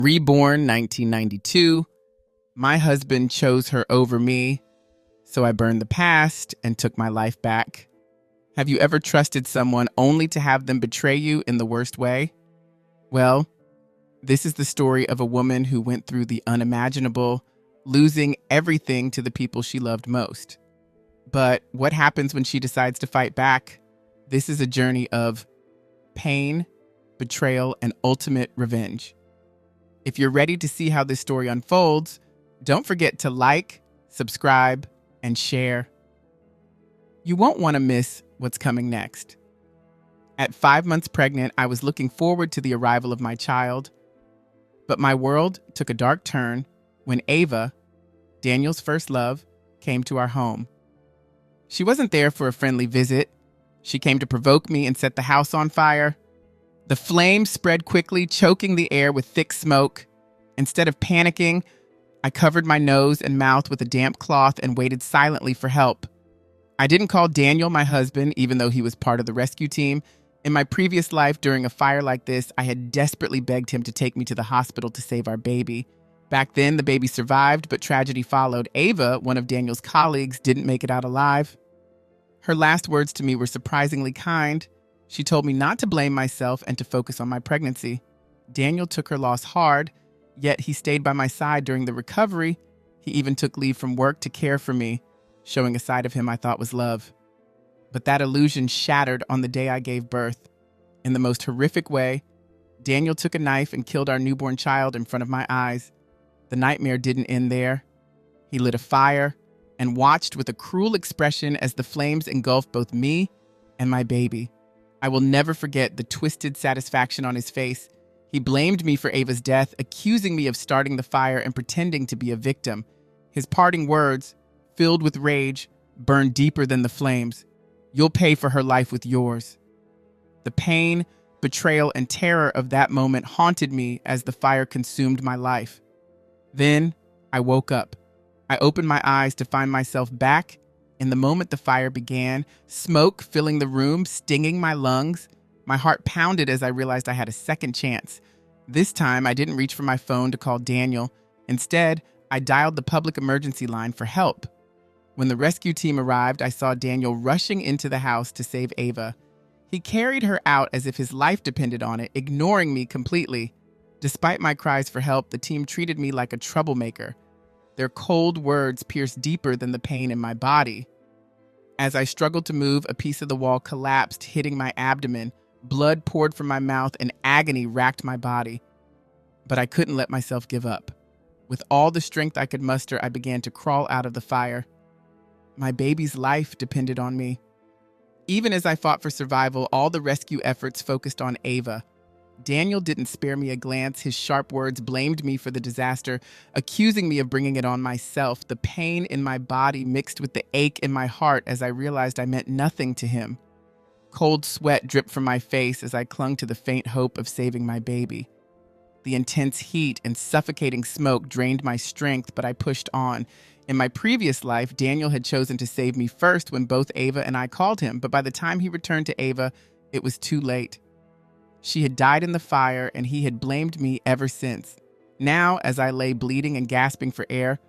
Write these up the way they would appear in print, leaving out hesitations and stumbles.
Reborn 1992. My husband chose her over me, so I burned the past and took my life back. Have you ever trusted someone only to have them betray you in the worst way? Well, this is the story of a woman who went through the unimaginable, losing everything to the people she loved most. But what happens when she decides to fight back? This is a journey of pain, betrayal, and ultimate revenge. If you're ready to see how this story unfolds, don't forget to like, subscribe, and share. You won't want to miss what's coming next. At 5 months pregnant, I was looking forward to the arrival of my child, but my world took a dark turn when Ava, Daniel's first love, came to our home. She wasn't there for a friendly visit. She came to provoke me and set the house on fire. The flames spread quickly, choking the air with thick smoke. Instead of panicking, I covered my nose and mouth with a damp cloth and waited silently for help. I didn't call Daniel my husband, even though he was part of the rescue team. In my previous life, during a fire like this, I had desperately begged him to take me to the hospital to save our baby. Back then, the baby survived, but tragedy followed. Ava, one of Daniel's colleagues, didn't make it out alive. Her last words to me were surprisingly kind. She told me not to blame myself and to focus on my pregnancy. Daniel took her loss hard, yet he stayed by my side during the recovery. He even took leave from work to care for me, showing a side of him I thought was love. But that illusion shattered on the day I gave birth. In the most horrific way, Daniel took a knife and killed our newborn child in front of my eyes. The nightmare didn't end there. He lit a fire and watched with a cruel expression as the flames engulfed both me and my baby. I will never forget the twisted satisfaction on his face. He blamed me for Ava's death, accusing me of starting the fire and pretending to be a victim. His parting words, filled with rage, burned deeper than the flames. "You'll pay for her life with yours." The pain, betrayal, and terror of that moment haunted me as the fire consumed my life. Then I woke up. I opened my eyes to find myself back in the moment the fire began, smoke filling the room, stinging my lungs. My heart pounded as I realized I had a second chance. This time, I didn't reach for my phone to call Daniel. Instead, I dialed the public emergency line for help. When the rescue team arrived, I saw Daniel rushing into the house to save Ava. He carried her out as if his life depended on it, ignoring me completely. Despite my cries for help, the team treated me like a troublemaker. Their cold words pierced deeper than the pain in my body. As I struggled to move, a piece of the wall collapsed, hitting my abdomen. Blood poured from my mouth and agony racked my body. But I couldn't let myself give up. With all the strength I could muster, I began to crawl out of the fire. My baby's life depended on me. Even as I fought for survival, all the rescue efforts focused on Ava. Daniel didn't spare me a glance. His sharp words blamed me for the disaster, accusing me of bringing it on myself. The pain in my body mixed with the ache in my heart as I realized I meant nothing to him. Cold sweat dripped from my face as I clung to the faint hope of saving my baby. The intense heat and suffocating smoke drained my strength, but I pushed on. In my previous life, Daniel had chosen to save me first when both Ava and I called him, but by the time he returned to Ava, it was too late. She had died in the fire, and he had blamed me ever since. Now, as I lay bleeding and gasping for air,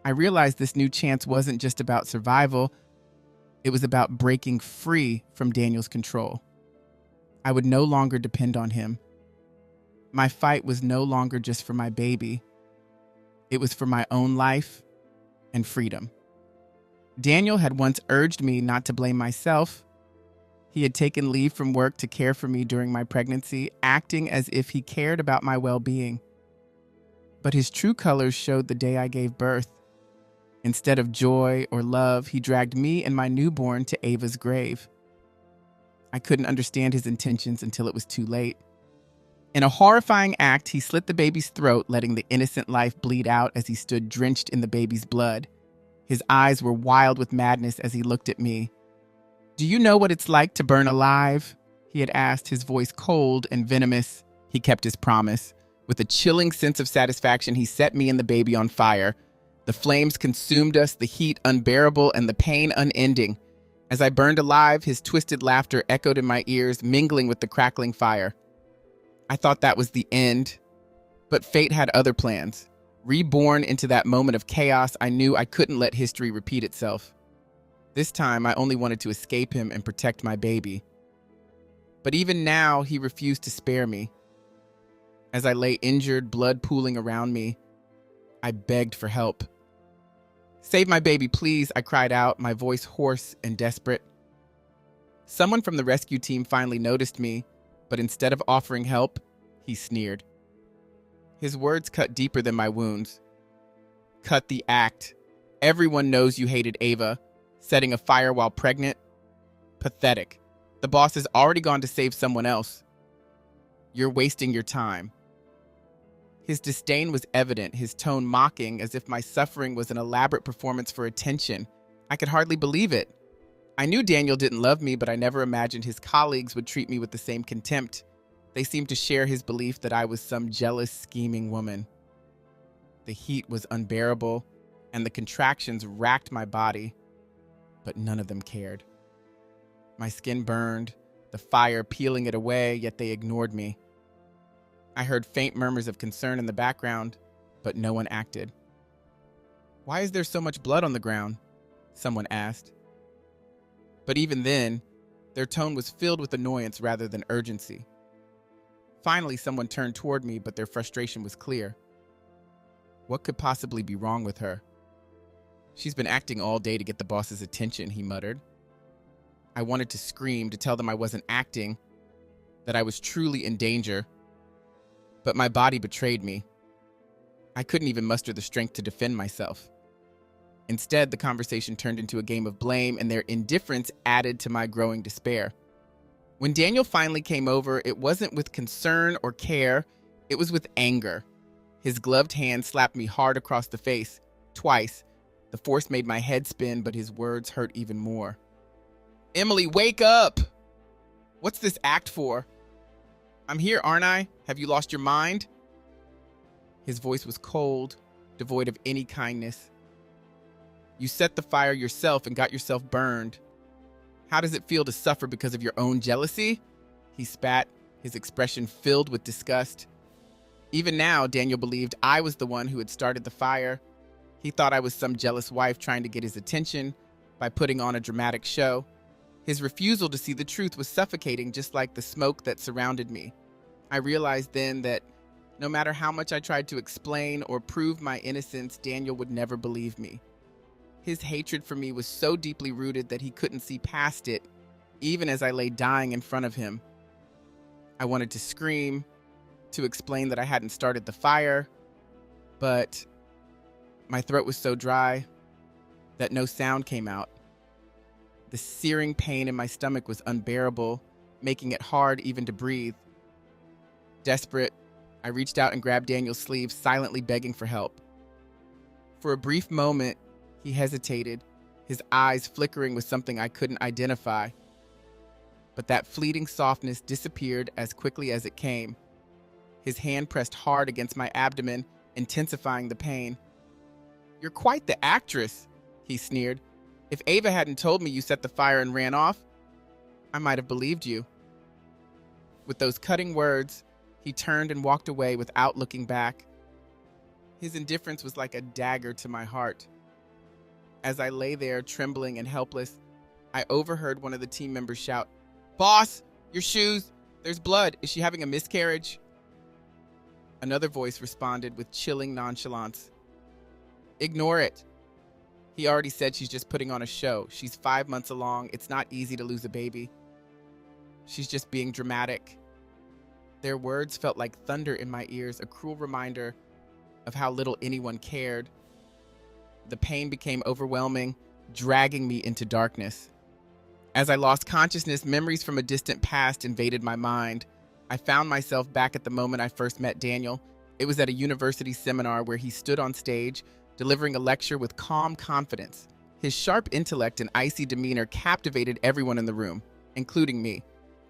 I realized this new chance wasn't just about survival. It was about breaking free from Daniel's control. I would no longer depend on him. My fight was no longer just for my baby. It was for my own life and freedom. Daniel had once urged me not to blame myself. He had taken leave from work to care for me during my pregnancy, acting as if he cared about my well-being. But his true colors showed the day I gave birth. Instead of joy or love, he dragged me and my newborn to Ava's grave. I couldn't understand his intentions until it was too late. In a horrifying act, he slit the baby's throat, letting the innocent life bleed out as he stood drenched in the baby's blood. His eyes were wild with madness as he looked at me. "Do you know what it's like to burn alive?" he had asked, his voice cold and venomous. He kept his promise. With a chilling sense of satisfaction, he set me and the baby on fire. The flames consumed us, the heat unbearable and the pain unending. As I burned alive, his twisted laughter echoed in my ears, mingling with the crackling fire. I thought that was the end. But fate had other plans. Reborn into that moment of chaos, I knew I couldn't let history repeat itself. This time, I only wanted to escape him and protect my baby. But even now, he refused to spare me. As I lay injured, blood pooling around me, I begged for help. "Save my baby, please," I cried out, my voice hoarse and desperate. Someone from the rescue team finally noticed me, but instead of offering help, he sneered. His words cut deeper than my wounds. "Cut the act. Everyone knows you hated Ava. Setting a fire while pregnant? Pathetic. The boss has already gone to save someone else. You're wasting your time." His disdain was evident, his tone mocking, as if my suffering was an elaborate performance for attention. I could hardly believe it. I knew Daniel didn't love me, but I never imagined his colleagues would treat me with the same contempt. They seemed to share his belief that I was some jealous, scheming woman. The heat was unbearable, and the contractions racked my body, but none of them cared. My skin burned, the fire peeling it away, yet they ignored me. I heard faint murmurs of concern in the background, but no one acted. "Why is there so much blood on the ground?" someone asked. But even then, their tone was filled with annoyance rather than urgency. Finally, someone turned toward me, but their frustration was clear. What could possibly be wrong with her? "She's been acting all day to get the boss's attention," he muttered. I wanted to scream, to tell them I wasn't acting, that I was truly in danger. But my body betrayed me. I couldn't even muster the strength to defend myself. Instead, the conversation turned into a game of blame, and their indifference added to my growing despair. When Daniel finally came over, it wasn't with concern or care, it was with anger. His gloved hand slapped me hard across the face, twice. The force made my head spin, but his words hurt even more. "Emily, wake up! What's this act for? I'm here, aren't I? Have you lost your mind?" His voice was cold, devoid of any kindness. "You set the fire yourself and got yourself burned. How does it feel to suffer because of your own jealousy?" He spat, his expression filled with disgust. Even now, Daniel believed I was the one who had started the fire. He thought I was some jealous wife trying to get his attention by putting on a dramatic show. His refusal to see the truth was suffocating, just like the smoke that surrounded me. I realized then that no matter how much I tried to explain or prove my innocence, Daniel would never believe me. His hatred for me was so deeply rooted that he couldn't see past it, even as I lay dying in front of him. I wanted to scream, to explain that I hadn't started the fire, but my throat was so dry that no sound came out. The searing pain in my stomach was unbearable, making it hard even to breathe. Desperate, I reached out and grabbed Daniel's sleeve, silently begging for help. For a brief moment, he hesitated, his eyes flickering with something I couldn't identify. But that fleeting softness disappeared as quickly as it came. His hand pressed hard against my abdomen, intensifying the pain. "You're quite the actress," he sneered. "If Ava hadn't told me you set the fire and ran off, I might have believed you." With those cutting words, he turned and walked away without looking back. His indifference was like a dagger to my heart. As I lay there, trembling and helpless, I overheard one of the team members shout, "Boss, your shoes! There's blood. Is she having a miscarriage?" Another voice responded with chilling nonchalance, "Ignore it. He already said she's just putting on a show. She's 5 months along. It's not easy to lose a baby. She's just being dramatic." Their words felt like thunder in my ears, a cruel reminder of how little anyone cared. The pain became overwhelming, dragging me into darkness. As I lost consciousness, memories from a distant past invaded my mind. I found myself back at the moment I first met Daniel. It was at a university seminar where he stood on stage, delivering a lecture with calm confidence. His sharp intellect and icy demeanor captivated everyone in the room, including me.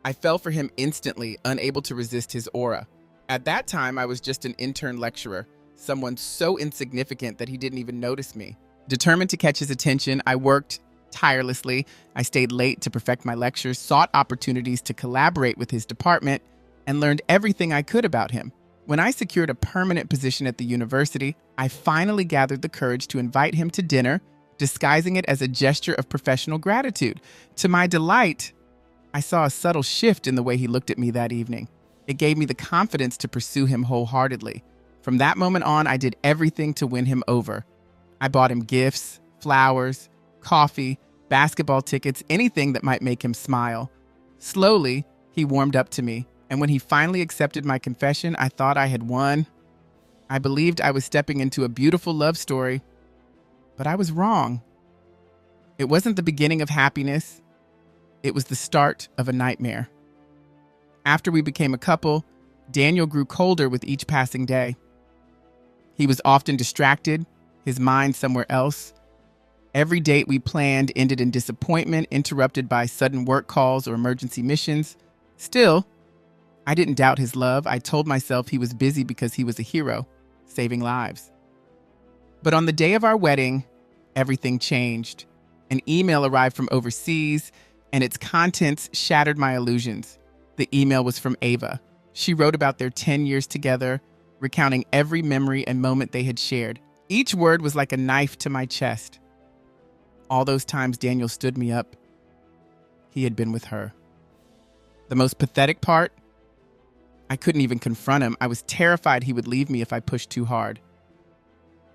I fell for him instantly, unable to resist his aura. At that time, I was just an intern lecturer, someone so insignificant that he didn't even notice me. Determined to catch his attention, I worked tirelessly. I stayed late to perfect my lectures, sought opportunities to collaborate with his department, and learned everything I could about him. When I secured a permanent position at the university, I finally gathered the courage to invite him to dinner, disguising it as a gesture of professional gratitude. To my delight, I saw a subtle shift in the way he looked at me that evening. It gave me the confidence to pursue him wholeheartedly. From that moment on, I did everything to win him over. I bought him gifts, flowers, coffee, basketball tickets, anything that might make him smile. Slowly, he warmed up to me, and when he finally accepted my confession, I thought I had won. I believed I was stepping into a beautiful love story, but I was wrong. It wasn't the beginning of happiness. It was the start of a nightmare. After we became a couple, Daniel grew colder with each passing day. He was often distracted, his mind somewhere else. Every date we planned ended in disappointment, interrupted by sudden work calls or emergency missions. Still, I didn't doubt his love. I told myself he was busy because he was a hero, saving lives. But on the day of our wedding, everything changed. An email arrived from overseas, and its contents shattered my illusions. The email was from Ava. She wrote about their 10 years together, recounting every memory and moment they had shared. Each word was like a knife to my chest. All those times Daniel stood me up, he had been with her. The most pathetic part? I couldn't even confront him. I was terrified he would leave me if I pushed too hard.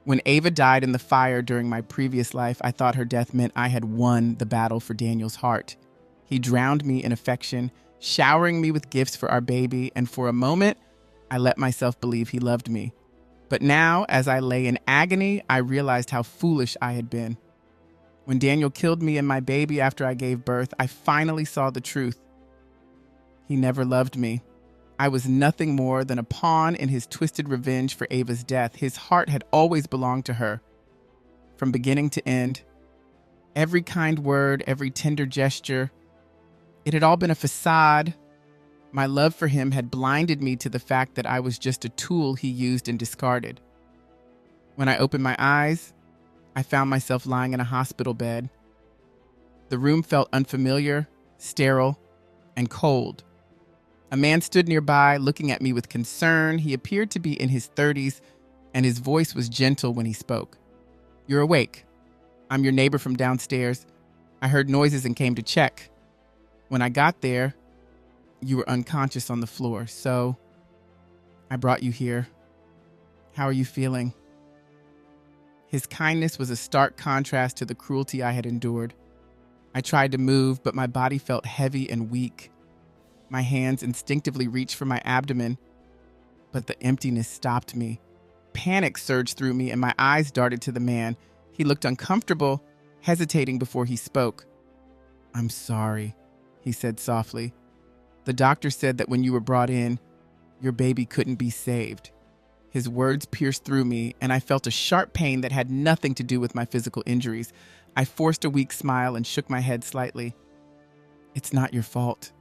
When Ava died in the fire during my previous life, I thought her death meant I had won the battle for Daniel's heart. He drowned me in affection, showering me with gifts for our baby, and for a moment, I let myself believe he loved me. But now, as I lay in agony, I realized how foolish I had been. When Daniel killed me and my baby after I gave birth, I finally saw the truth. He never loved me. I was nothing more than a pawn in his twisted revenge for Ava's death. His heart had always belonged to her. From beginning to end, every kind word, every tender gesture, it had all been a facade. My love for him had blinded me to the fact that I was just a tool he used and discarded. When I opened my eyes, I found myself lying in a hospital bed. The room felt unfamiliar, sterile, and cold. A man stood nearby, looking at me with concern. He appeared to be in his 30s, and his voice was gentle when he spoke. "You're awake. I'm your neighbor from downstairs. I heard noises and came to check. When I got there, you were unconscious on the floor, so I brought you here. How are you feeling?" His kindness was a stark contrast to the cruelty I had endured. I tried to move, but my body felt heavy and weak. My hands instinctively reached for my abdomen, but the emptiness stopped me. Panic surged through me, and my eyes darted to the man. He looked uncomfortable, hesitating before he spoke. "I'm sorry," he said softly. "The doctor said that when you were brought in, your baby couldn't be saved." His words pierced through me, and I felt a sharp pain that had nothing to do with my physical injuries. I forced a weak smile and shook my head slightly. "It's not your fault,"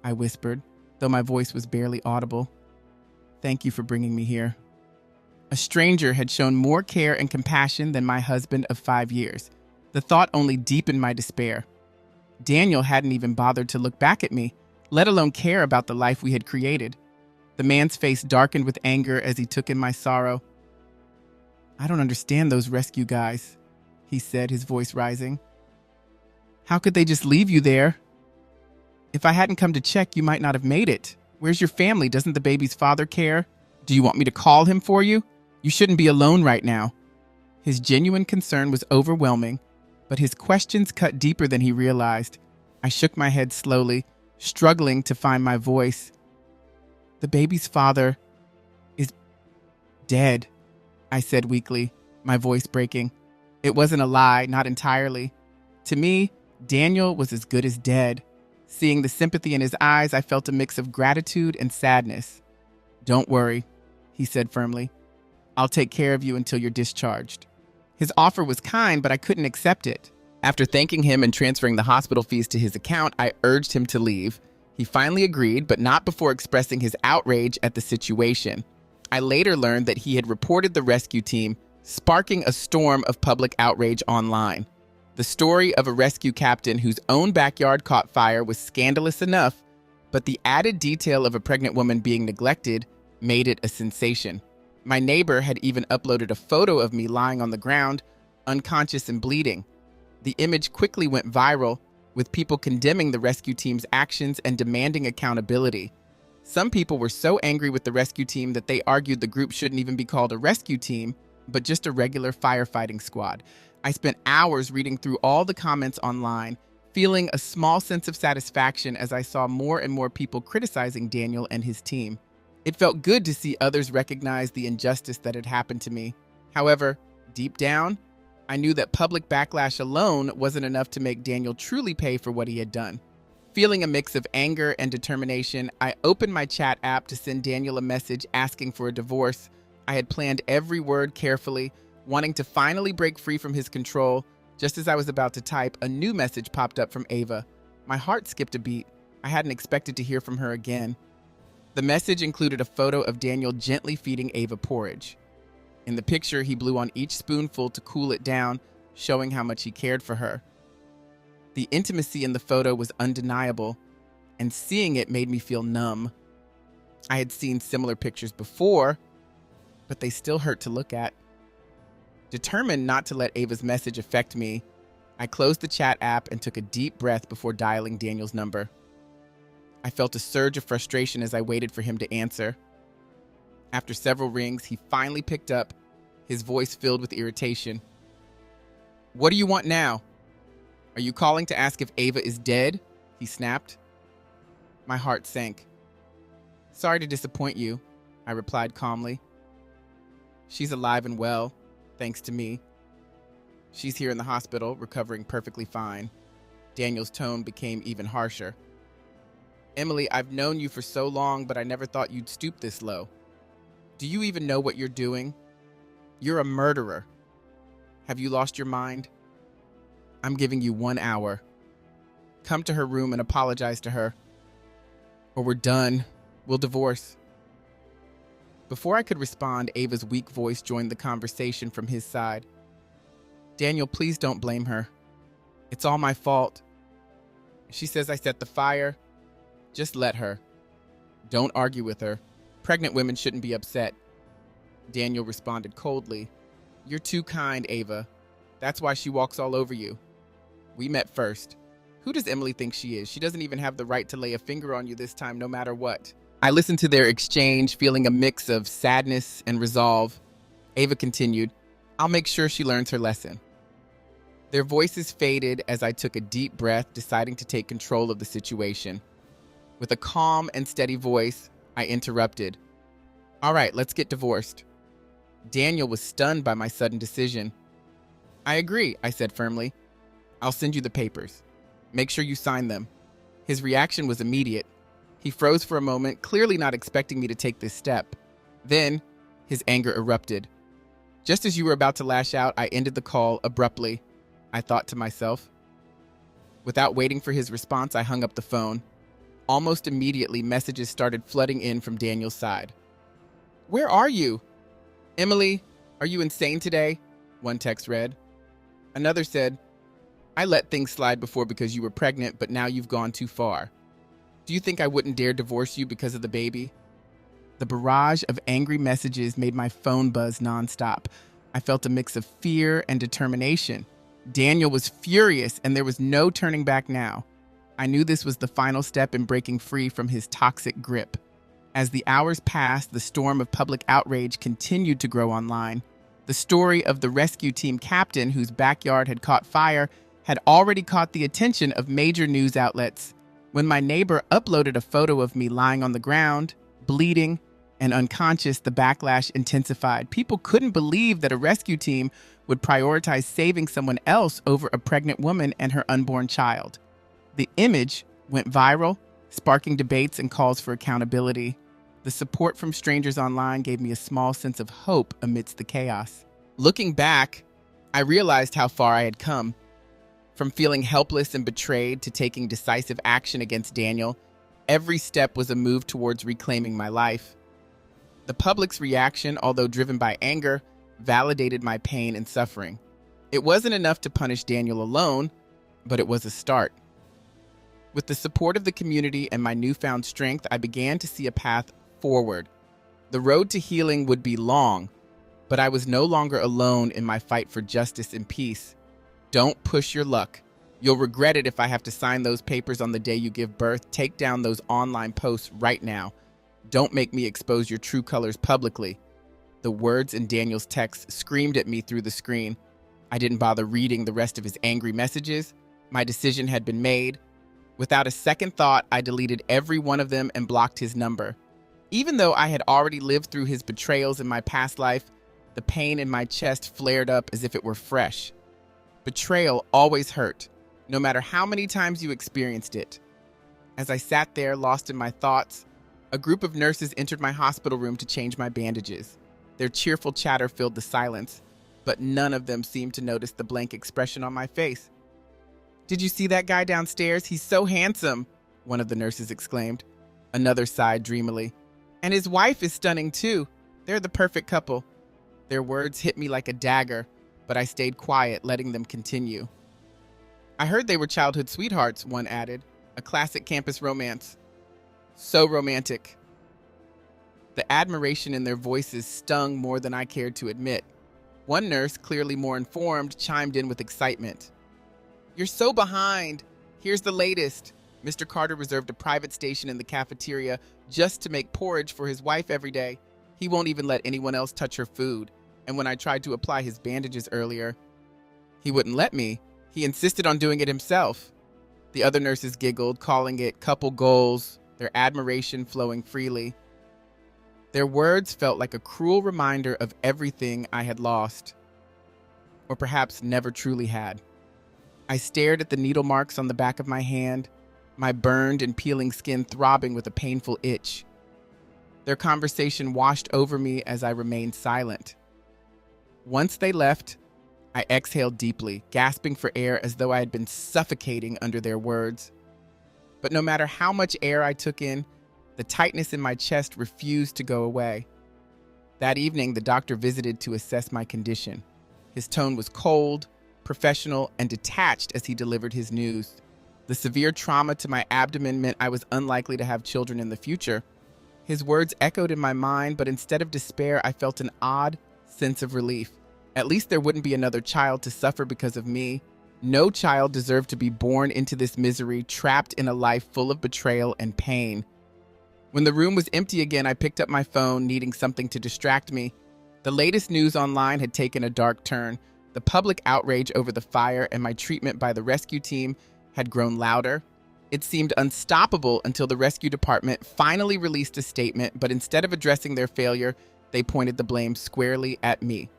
I whispered, though my voice was barely audible. "Thank you for bringing me here." A stranger had shown more care and compassion than my husband of 5 years. The thought only deepened my despair. Daniel hadn't even bothered to look back at me, let alone care about the life we had created. The man's face darkened with anger as he took in my sorrow. "I don't understand those rescue guys," he said, his voice rising. "How could they just leave you there? If I hadn't come to check, you might not have made it. Where's your family? Doesn't the baby's father care? Do you want me to call him for you? You shouldn't be alone right now." His genuine concern was overwhelming, but his questions cut deeper than he realized. I shook my head slowly, struggling to find my voice. "The baby's father is dead," I said weakly, my voice breaking. It wasn't a lie, not entirely. To me, Daniel was as good as dead. Seeing the sympathy in his eyes, I felt a mix of gratitude and sadness. "Don't worry," he said firmly. "I'll take care of you until you're discharged." His offer was kind, but I couldn't accept it. After thanking him and transferring the hospital fees to his account, I urged him to leave. He finally agreed, but not before expressing his outrage at the situation. I later learned that he had reported the rescue team, sparking a storm of public outrage online. The story of a rescue captain whose own backyard caught fire was scandalous enough, but the added detail of a pregnant woman being neglected made it a sensation. My neighbor had even uploaded a photo of me lying on the ground, unconscious and bleeding. The image quickly went viral, with people condemning the rescue team's actions and demanding accountability. Some people were so angry with the rescue team that they argued the group shouldn't even be called a rescue team, but just a regular firefighting squad. I spent hours reading through all the comments online, feeling a small sense of satisfaction as I saw more and more people criticizing Daniel and his team. It felt good to see others recognize the injustice that had happened to me. However, deep down, I knew that public backlash alone wasn't enough to make Daniel truly pay for what he had done. Feeling a mix of anger and determination, I opened my chat app to send Daniel a message asking for a divorce. I had planned every word carefully, wanting to finally break free from his control. Just as I was about to type, a new message popped up from Ava. My heart skipped a beat. I hadn't expected to hear from her again. The message included a photo of Daniel gently feeding Ava porridge. In the picture, he blew on each spoonful to cool it down, showing how much he cared for her. The intimacy in the photo was undeniable, and seeing it made me feel numb. I had seen similar pictures before, but they still hurt to look at. Determined not to let Ava's message affect me, I closed the chat app and took a deep breath before dialing Daniel's number. I felt a surge of frustration as I waited for him to answer. After several rings, he finally picked up, his voice filled with irritation. "What do you want now? Are you calling to ask if Ava is dead?" he snapped. My heart sank. "Sorry to disappoint you," I replied calmly. "She's alive and well, thanks to me. She's here in the hospital, recovering perfectly fine." Daniel's tone became even harsher. "Emily, I've known you for so long, but I never thought you'd stoop this low. Do you even know what you're doing? You're a murderer. Have you lost your mind? I'm giving you 1 hour. Come to her room and apologize to her. Or we're done. We'll divorce." Before I could respond, Ava's weak voice joined the conversation from his side. "Daniel, please don't blame her. It's all my fault. She says I set the fire. Just let her. Don't argue with her. Pregnant women shouldn't be upset." Daniel responded coldly. "You're too kind, Ava. That's why she walks all over you. We met first. Who does Emily think she is? She doesn't even have the right to lay a finger on you this time, no matter what." I listened to their exchange, feeling a mix of sadness and resolve. Ava continued, "I'll make sure she learns her lesson." Their voices faded as I took a deep breath, deciding to take control of the situation. With a calm and steady voice, I interrupted. "All right, let's get divorced." Daniel was stunned by my sudden decision. "I agree," I said firmly. "I'll send you the papers. Make sure you sign them." His reaction was immediate. He froze for a moment, clearly not expecting me to take this step. Then, his anger erupted. Just as you were about to lash out, I ended the call abruptly, I thought to myself. Without waiting for his response, I hung up the phone. Almost immediately, messages started flooding in from Daniel's side. "Where are you? Emily, are you insane today?" one text read. Another said, "I let things slide before because you were pregnant, but now you've gone too far. Do you think I wouldn't dare divorce you because of the baby?" The barrage of angry messages made my phone buzz nonstop. I felt a mix of fear and determination. Daniel was furious, and there was no turning back now. I knew this was the final step in breaking free from his toxic grip. As the hours passed, the storm of public outrage continued to grow online. The story of the rescue team captain whose backyard had caught fire had already caught the attention of major news outlets. When my neighbor uploaded a photo of me lying on the ground, bleeding, and unconscious, the backlash intensified. People couldn't believe that a rescue team would prioritize saving someone else over a pregnant woman and her unborn child. The image went viral, sparking debates and calls for accountability. The support from strangers online gave me a small sense of hope amidst the chaos. Looking back, I realized how far I had come. From feeling helpless and betrayed to taking decisive action against Daniel, every step was a move towards reclaiming my life. The public's reaction, although driven by anger, validated my pain and suffering. It wasn't enough to punish Daniel alone, but it was a start. With the support of the community and my newfound strength, I began to see a path forward. The road to healing would be long, but I was no longer alone in my fight for justice and peace. Don't push your luck. You'll regret it if I have to sign those papers on the day you give birth. Take down those online posts right now. Don't make me expose your true colors publicly. The words in Daniel's text screamed at me through the screen. I didn't bother reading the rest of his angry messages. My decision had been made. Without a second thought, I deleted every one of them and blocked his number. Even though I had already lived through his betrayals in my past life, the pain in my chest flared up as if it were fresh. Betrayal always hurt, no matter how many times you experienced it. As I sat there, lost in my thoughts, a group of nurses entered my hospital room to change my bandages. Their cheerful chatter filled the silence, but none of them seemed to notice the blank expression on my face. "Did you see that guy downstairs? He's so handsome," one of the nurses exclaimed. Another sighed dreamily. "And his wife is stunning too. They're the perfect couple." Their words hit me like a dagger, but I stayed quiet, letting them continue. "I heard they were childhood sweethearts," one added. "A classic campus romance. So romantic." The admiration in their voices stung more than I cared to admit. One nurse, clearly more informed, chimed in with excitement. "You're so behind. Here's the latest. Mr. Carter reserved a private station in the cafeteria just to make porridge for his wife every day. He won't even let anyone else touch her food. And when I tried to apply his bandages earlier, he wouldn't let me. He insisted on doing it himself." The other nurses giggled, calling it couple goals, their admiration flowing freely. Their words felt like a cruel reminder of everything I had lost, or perhaps never truly had. I stared at the needle marks on the back of my hand, my burned and peeling skin throbbing with a painful itch. Their conversation washed over me as I remained silent. Once they left, I exhaled deeply, gasping for air as though I had been suffocating under their words. But no matter how much air I took in, the tightness in my chest refused to go away. That evening, the doctor visited to assess my condition. His tone was cold, professional, and detached as he delivered his news. The severe trauma to my abdomen meant I was unlikely to have children in the future. His words echoed in my mind, but instead of despair, I felt an odd sense of relief. At least there wouldn't be another child to suffer because of me. No child deserved to be born into this misery, trapped in a life full of betrayal and pain. When the room was empty again, I picked up my phone, needing something to distract me. The latest news online had taken a dark turn. The public outrage over the fire and my treatment by the rescue team had grown louder. It seemed unstoppable until the rescue department finally released a statement, but instead of addressing their failure, they pointed the blame squarely at me.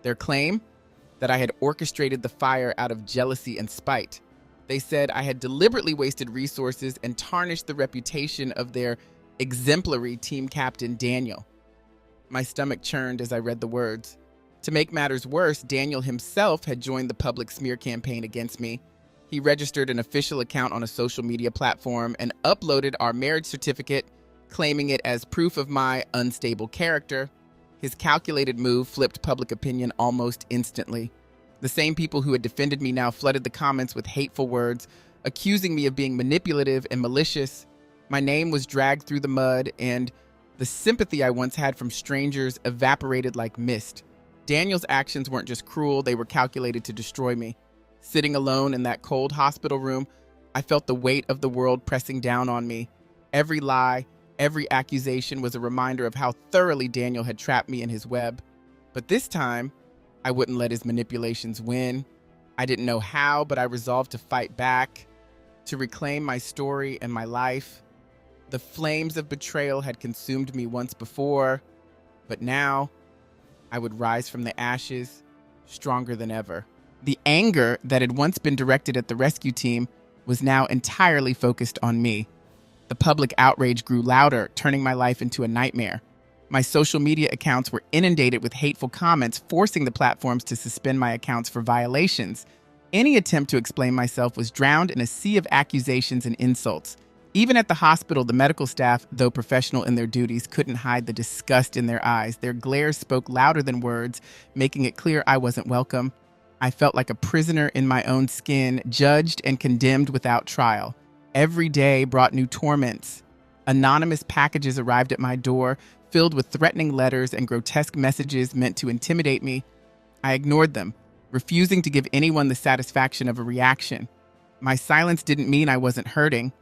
Their claim? That I had orchestrated the fire out of jealousy and spite. They said I had deliberately wasted resources and tarnished the reputation of their exemplary team captain, Daniel. My stomach churned as I read the words. To make matters worse, Daniel himself had joined the public smear campaign against me. He registered an official account on a social media platform and uploaded our marriage certificate, claiming it as proof of my unstable character. His calculated move flipped public opinion almost instantly. The same people who had defended me now flooded the comments with hateful words, accusing me of being manipulative and malicious. My name was dragged through the mud, and the sympathy I once had from strangers evaporated like mist. Daniel's actions weren't just cruel, they were calculated to destroy me. Sitting alone in that cold hospital room, I felt the weight of the world pressing down on me. Every lie, every accusation was a reminder of how thoroughly Daniel had trapped me in his web. But this time, I wouldn't let his manipulations win. I didn't know how, but I resolved to fight back, to reclaim my story and my life. The flames of betrayal had consumed me once before, but now I would rise from the ashes, stronger than ever. The anger that had once been directed at the rescue team was now entirely focused on me. The public outrage grew louder, turning my life into a nightmare. My social media accounts were inundated with hateful comments, forcing the platforms to suspend my accounts for violations. Any attempt to explain myself was drowned in a sea of accusations and insults. Even at the hospital, the medical staff, though professional in their duties, couldn't hide the disgust in their eyes. Their glares spoke louder than words, making it clear I wasn't welcome. I felt like a prisoner in my own skin, judged and condemned without trial. Every day brought new torments. Anonymous packages arrived at my door, filled with threatening letters and grotesque messages meant to intimidate me. I ignored them, refusing to give anyone the satisfaction of a reaction. My silence didn't mean I wasn't hurting.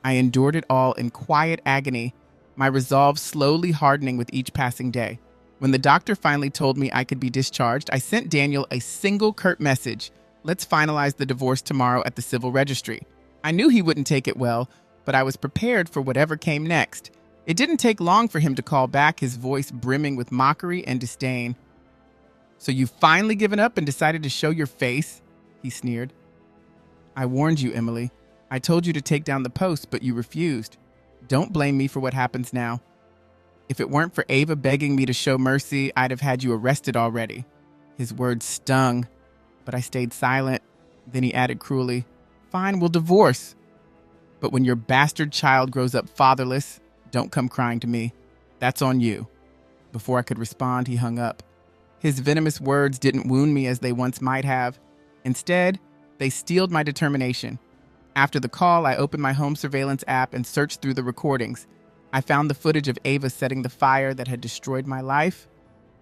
I endured it all in quiet agony, my resolve slowly hardening with each passing day. When the doctor finally told me I could be discharged, I sent Daniel a single curt message: "Let's finalize the divorce tomorrow at the civil registry." I knew he wouldn't take it well, but I was prepared for whatever came next. It didn't take long for him to call back, his voice brimming with mockery and disdain. "So you've finally given up and decided to show your face?" he sneered. "I warned you, Emily. I told you to take down the post, but you refused. Don't blame me for what happens now. If it weren't for Ava begging me to show mercy, I'd have had you arrested already." His words stung, but I stayed silent. Then he added cruelly, "Fine, we'll divorce. But when your bastard child grows up fatherless, don't come crying to me. That's on you." Before I could respond, he hung up. His venomous words didn't wound me as they once might have. Instead, they steeled my determination. After the call, I opened my home surveillance app and searched through the recordings. I found the footage of Ava setting the fire that had destroyed my life.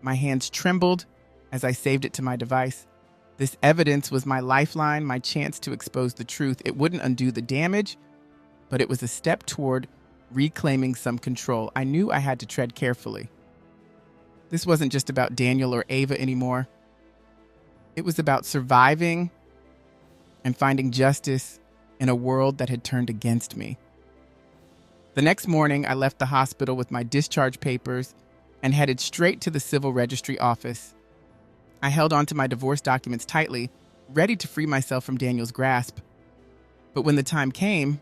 My hands trembled as I saved it to my device. This evidence was my lifeline, my chance to expose the truth. It wouldn't undo the damage, but it was a step toward reclaiming some control. I knew I had to tread carefully. This wasn't just about Daniel or Ava anymore. It was about surviving and finding justice in a world that had turned against me. The next morning, I left the hospital with my discharge papers and headed straight to the civil registry office. I held onto my divorce documents tightly, ready to free myself from Daniel's grasp. But when the time came,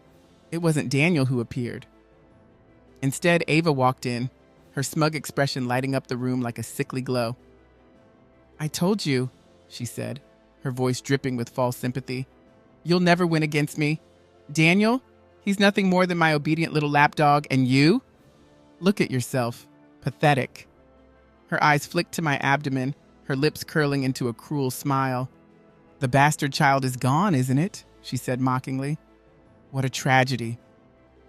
it wasn't Daniel who appeared. Instead, Ava walked in, her smug expression lighting up the room like a sickly glow. "I told you," she said, her voice dripping with false sympathy. "You'll never win against me. Daniel, he's nothing more than my obedient little lapdog, and you? Look at yourself. Pathetic." Her eyes flicked to my abdomen, her lips curling into a cruel smile. "The bastard child is gone, isn't it?" she said mockingly. "What a tragedy.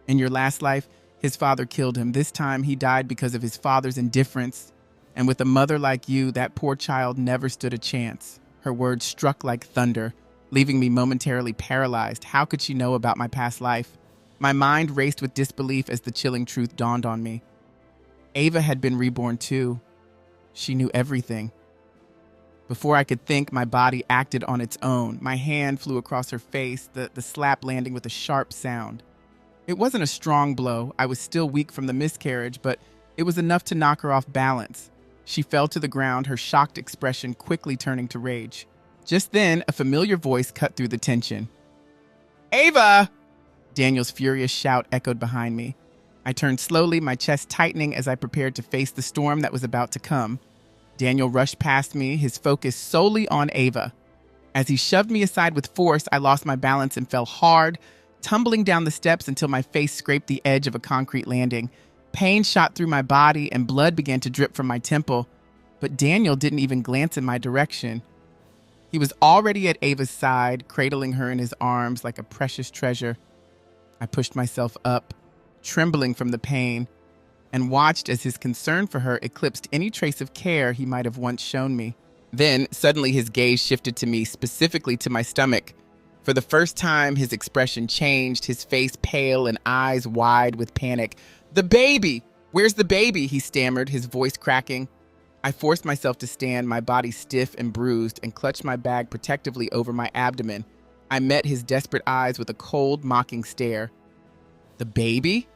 In your last life, his father killed him. This time, he died because of his father's indifference. And with a mother like you, that poor child never stood a chance." Her words struck like thunder, leaving me momentarily paralyzed. How could she know about my past life? My mind raced with disbelief as the chilling truth dawned on me. Ava had been reborn too. She knew everything. Before I could think, my body acted on its own. My hand flew across her face, the slap landing with a sharp sound. It wasn't a strong blow. I was still weak from the miscarriage, but it was enough to knock her off balance. She fell to the ground, her shocked expression quickly turning to rage. Just then, a familiar voice cut through the tension. "Ava!" Daniel's furious shout echoed behind me. I turned slowly, my chest tightening as I prepared to face the storm that was about to come. Daniel rushed past me, his focus solely on Ava. As he shoved me aside with force, I lost my balance and fell hard, tumbling down the steps until my face scraped the edge of a concrete landing. Pain shot through my body and blood began to drip from my temple, but Daniel didn't even glance in my direction. He was already at Ava's side, cradling her in his arms like a precious treasure. I pushed myself up, trembling from the pain, and watched as his concern for her eclipsed any trace of care he might have once shown me. Then, suddenly his gaze shifted to me, specifically to my stomach. For the first time, his expression changed, his face pale and eyes wide with panic. "The baby! Where's the baby?" he stammered, his voice cracking. I forced myself to stand, my body stiff and bruised, and clutched my bag protectively over my abdomen. I met his desperate eyes with a cold, mocking stare. "The baby?"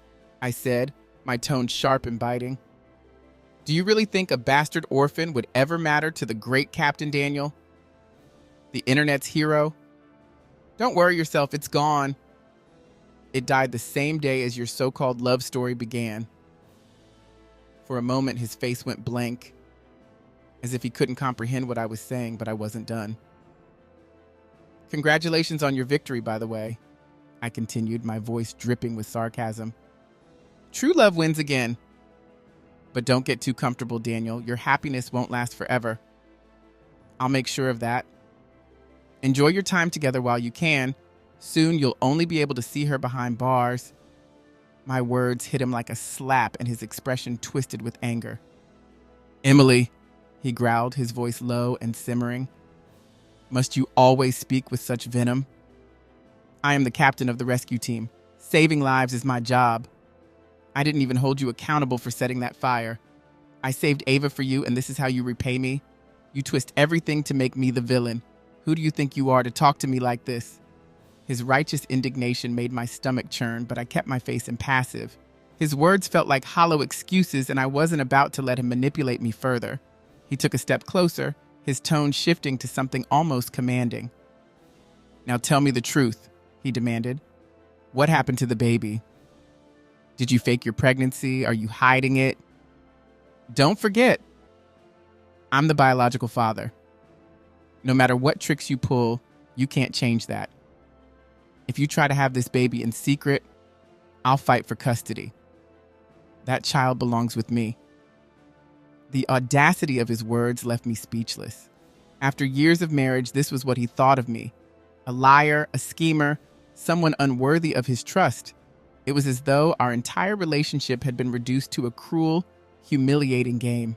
I said, my tone sharp and biting. "Do you really think a bastard orphan would ever matter to the great Captain Daniel? The internet's hero? Don't worry yourself, it's gone. It died the same day as your so-called love story began." For a moment, his face went blank, as if he couldn't comprehend what I was saying, but I wasn't done. "Congratulations on your victory, by the way," I continued, my voice dripping with sarcasm. "True love wins again. But don't get too comfortable, Daniel. Your happiness won't last forever. I'll make sure of that. Enjoy your time together while you can. Soon you'll only be able to see her behind bars." My words hit him like a slap, and his expression twisted with anger. "Emily," he growled, his voice low and simmering. "Must you always speak with such venom? I am the captain of the rescue team. Saving lives is my job. I didn't even hold you accountable for setting that fire. I saved Ava for you, and this is how you repay me? You twist everything to make me the villain. Who do you think you are to talk to me like this?" His righteous indignation made my stomach churn, but I kept my face impassive. His words felt like hollow excuses, and I wasn't about to let him manipulate me further. He took a step closer, his tone shifting to something almost commanding. "Now tell me the truth," he demanded. "What happened to the baby? Did you fake your pregnancy? Are you hiding it? Don't forget, I'm the biological father. No matter what tricks you pull, you can't change that. If you try to have this baby in secret, I'll fight for custody. That child belongs with me." The audacity of his words left me speechless. After years of marriage, this was what he thought of me. A liar, a schemer, someone unworthy of his trust. It was as though our entire relationship had been reduced to a cruel, humiliating game.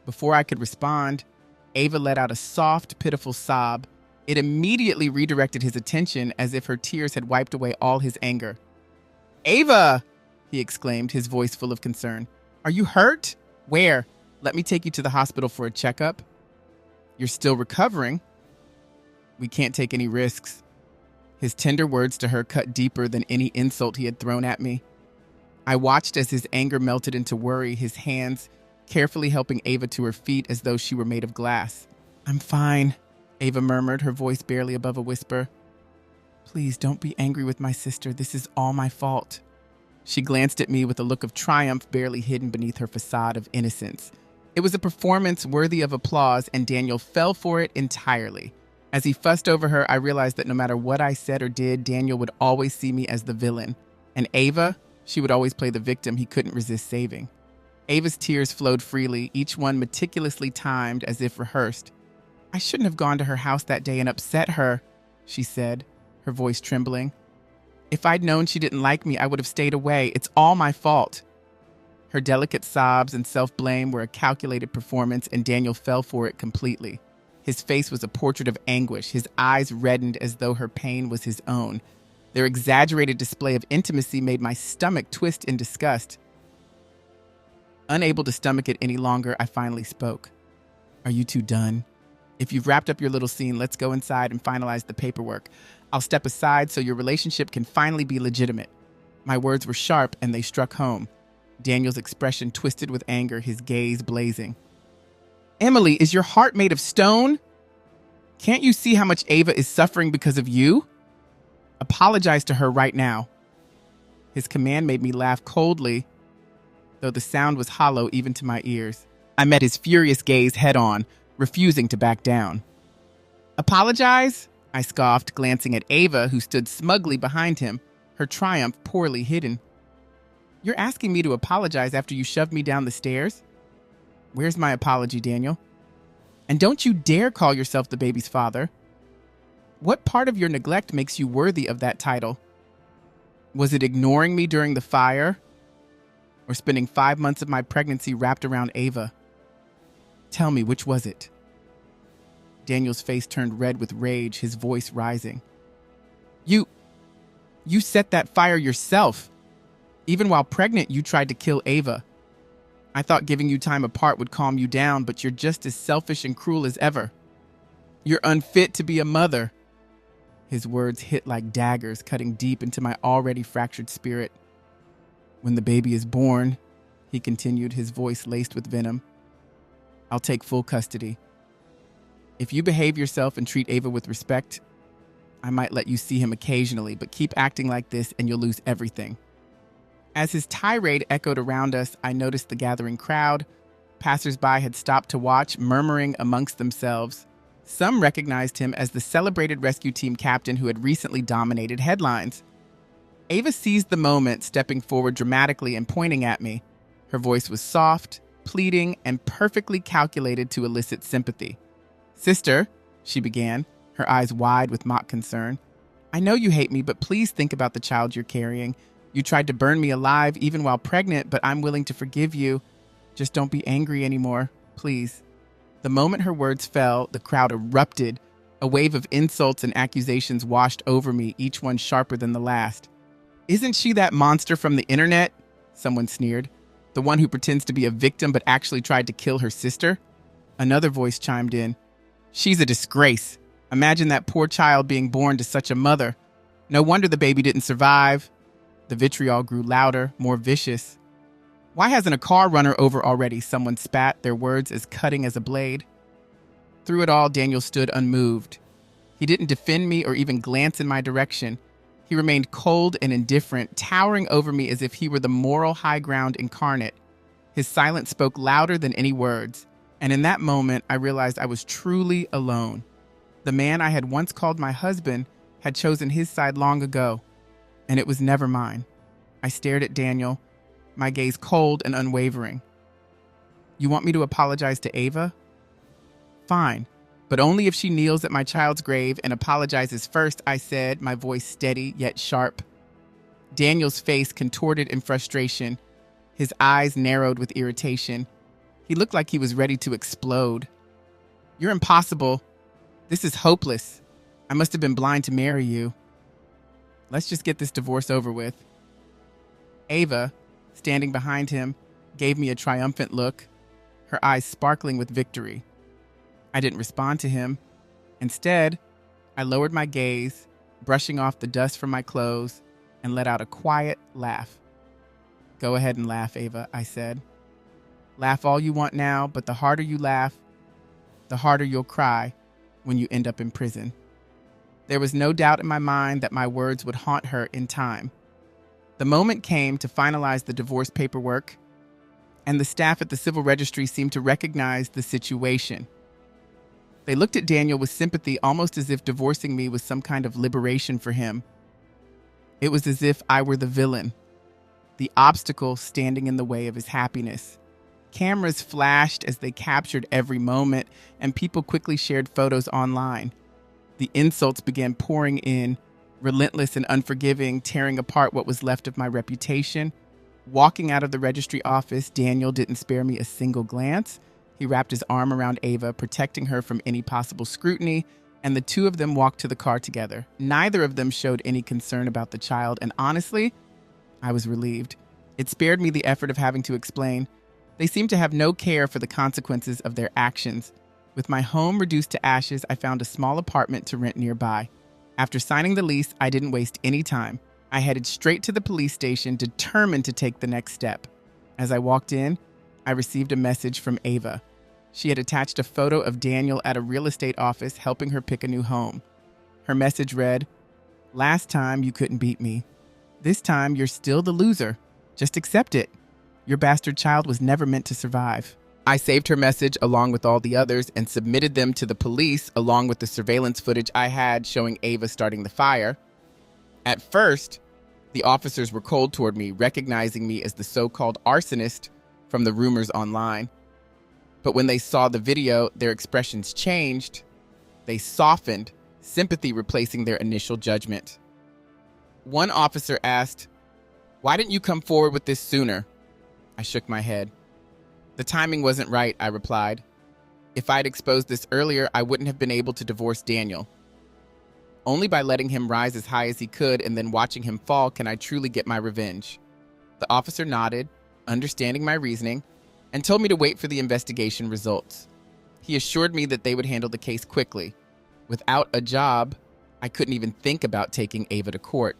Before I could respond, Ava let out a soft, pitiful sob. It immediately redirected his attention as if her tears had wiped away all his anger. "Ava!" he exclaimed, his voice full of concern. "Are you hurt? Where? Let me take you to the hospital for a checkup." "You're still recovering. We can't take any risks." His tender words to her cut deeper than any insult he had thrown at me. I watched as his anger melted into worry, his hands carefully helping Ava to her feet as though she were made of glass. "I'm fine," Ava murmured, her voice barely above a whisper. "Please don't be angry with my sister. This is all my fault." She glanced at me with a look of triumph barely hidden beneath her facade of innocence. It was a performance worthy of applause, and Daniel fell for it entirely. As he fussed over her, I realized that no matter what I said or did, Daniel would always see me as the villain. And Ava, she would always play the victim he couldn't resist saving. Ava's tears flowed freely, each one meticulously timed as if rehearsed. "I shouldn't have gone to her house that day and upset her," she said, her voice trembling. "If I'd known she didn't like me, I would have stayed away. It's all my fault." Her delicate sobs and self-blame were a calculated performance, and Daniel fell for it completely. His face was a portrait of anguish, his eyes reddened as though her pain was his own. Their exaggerated display of intimacy made my stomach twist in disgust. Unable to stomach it any longer, I finally spoke. "Are you two done? If you've wrapped up your little scene, let's go inside and finalize the paperwork. I'll step aside so your relationship can finally be legitimate." My words were sharp, and they struck home. Daniel's expression twisted with anger, his gaze blazing. "Emily, is your heart made of stone? Can't you see how much Ava is suffering because of you? Apologize to her right now." His command made me laugh coldly, though the sound was hollow even to my ears. I met his furious gaze head-on, refusing to back down. "Apologize?" I scoffed, glancing at Ava, who stood smugly behind him, her triumph poorly hidden. "You're asking me to apologize after you shoved me down the stairs? Where's my apology, Daniel? And don't you dare call yourself the baby's father. What part of your neglect makes you worthy of that title? Was it ignoring me during the fire? Or spending 5 months of my pregnancy wrapped around Ava? Tell me, which was it?" Daniel's face turned red with rage, his voice rising. You set that fire yourself. Even while pregnant, you tried to kill Ava. I thought giving you time apart would calm you down, but you're just as selfish and cruel as ever. You're unfit to be a mother." His words hit like daggers, cutting deep into my already fractured spirit. "When the baby is born," he continued, his voice laced with venom, "I'll take full custody. If you behave yourself and treat Ava with respect, I might let you see him occasionally, but keep acting like this and you'll lose everything." As his tirade echoed around us, I noticed the gathering crowd. Passers-by had stopped to watch, murmuring amongst themselves. Some recognized him as the celebrated rescue team captain who had recently dominated headlines. Ava seized the moment, stepping forward dramatically and pointing at me. Her voice was soft, pleading, and perfectly calculated to elicit sympathy. "Sister," she began, her eyes wide with mock concern, "I know you hate me, but please think about the child you're carrying. You tried to burn me alive even while pregnant, but I'm willing to forgive you. Just don't be angry anymore, please." The moment her words fell, the crowd erupted. A wave of insults and accusations washed over me, each one sharper than the last. "Isn't she that monster from the internet?" someone sneered. "The one who pretends to be a victim but actually tried to kill her sister?" Another voice chimed in. "She's a disgrace. Imagine that poor child being born to such a mother. No wonder the baby didn't survive." The vitriol grew louder, more vicious. "Why hasn't a car run her over already?" someone spat, their words as cutting as a blade. Through it all, Daniel stood unmoved. He didn't defend me or even glance in my direction. He remained cold and indifferent, towering over me as if he were the moral high ground incarnate. His silence spoke louder than any words, and in that moment, I realized I was truly alone. The man I had once called my husband had chosen his side long ago, and it was never mine. I stared at Daniel, my gaze cold and unwavering. "You want me to apologize to Ava?" "Fine, but only if she kneels at my child's grave and apologizes first," I said, my voice steady yet sharp. Daniel's face contorted in frustration. His eyes narrowed with irritation. He looked like he was ready to explode. "You're impossible. This is hopeless. I must have been blind to marry you. Let's just get this divorce over with." Ava, standing behind him, gave me a triumphant look, her eyes sparkling with victory. I didn't respond to him. Instead, I lowered my gaze, brushing off the dust from my clothes, and let out a quiet laugh. "Go ahead and laugh, Ava," I said. "Laugh all you want now, but the harder you laugh, the harder you'll cry when you end up in prison." There was no doubt in my mind that my words would haunt her in time. The moment came to finalize the divorce paperwork, and the staff at the civil registry seemed to recognize the situation. They looked at Daniel with sympathy, almost as if divorcing me was some kind of liberation for him. It was as if I were the villain, the obstacle standing in the way of his happiness. Cameras flashed as they captured every moment, and people quickly shared photos online. The insults began pouring in, relentless and unforgiving, tearing apart what was left of my reputation. Walking out of the registry office, Daniel didn't spare me a single glance. He wrapped his arm around Ava, protecting her from any possible scrutiny, and the two of them walked to the car together. Neither of them showed any concern about the child, and honestly, I was relieved. It spared me the effort of having to explain. They seemed to have no care for the consequences of their actions. With my home reduced to ashes, I found a small apartment to rent nearby. After signing the lease, I didn't waste any time. I headed straight to the police station, determined to take the next step. As I walked in, I received a message from Ava. She had attached a photo of Daniel at a real estate office helping her pick a new home. Her message read, "Last time you couldn't beat me. This time you're still the loser. Just accept it. Your bastard child was never meant to survive." I saved her message along with all the others and submitted them to the police along with the surveillance footage I had showing Ava starting the fire. At first, the officers were cold toward me, recognizing me as the so-called arsonist from the rumors online. But when they saw the video, their expressions changed. They softened, sympathy replacing their initial judgment. One officer asked, "Why didn't you come forward with this sooner?" I shook my head. "The timing wasn't right," I replied. "If I'd exposed this earlier, I wouldn't have been able to divorce Daniel. Only by letting him rise as high as he could and then watching him fall can I truly get my revenge." The officer nodded, understanding my reasoning, and told me to wait for the investigation results. He assured me that they would handle the case quickly. Without a job, I couldn't even think about taking Ava to court.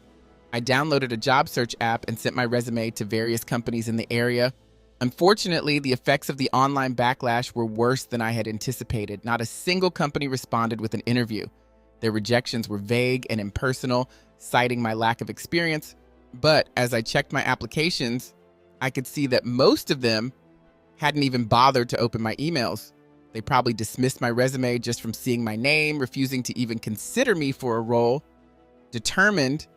I downloaded a job search app and sent my resume to various companies in the area. Unfortunately, the effects of the online backlash were worse than I had anticipated. Not a single company responded with an interview. Their rejections were vague and impersonal, citing my lack of experience. But as I checked my applications, I could see that most of them hadn't even bothered to open my emails. They probably dismissed my resume just from seeing my name, refusing to even consider me for a role. Determined,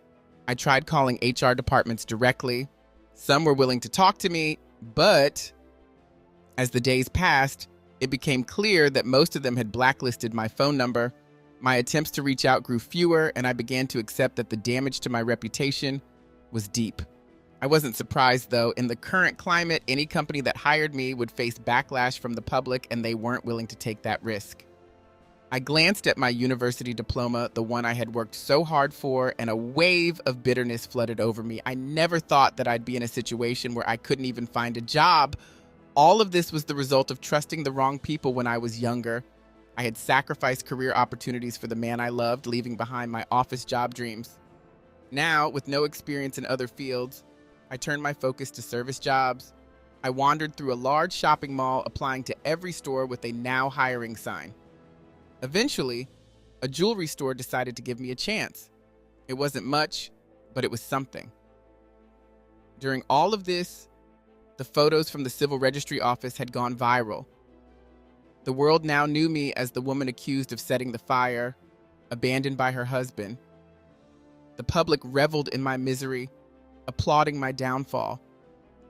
I tried calling HR departments directly. Some were willing to talk to me, but as the days passed, it became clear that most of them had blacklisted my phone number. My attempts to reach out grew fewer, and I began to accept that the damage to my reputation was deep. I wasn't surprised, though. In the current climate, any company that hired me would face backlash from the public, and they weren't willing to take that risk. I glanced at my university diploma, the one I had worked so hard for, and a wave of bitterness flooded over me. I never thought that I'd be in a situation where I couldn't even find a job. All of this was the result of trusting the wrong people when I was younger. I had sacrificed career opportunities for the man I loved, leaving behind my office job dreams. Now, with no experience in other fields, I turned my focus to service jobs. I wandered through a large shopping mall, applying to every store with a "now hiring" sign. Eventually, a jewelry store decided to give me a chance. It wasn't much, but it was something. During all of this, the photos from the civil registry office had gone viral. The world now knew me as the woman accused of setting the fire, abandoned by her husband. The public reveled in my misery, applauding my downfall.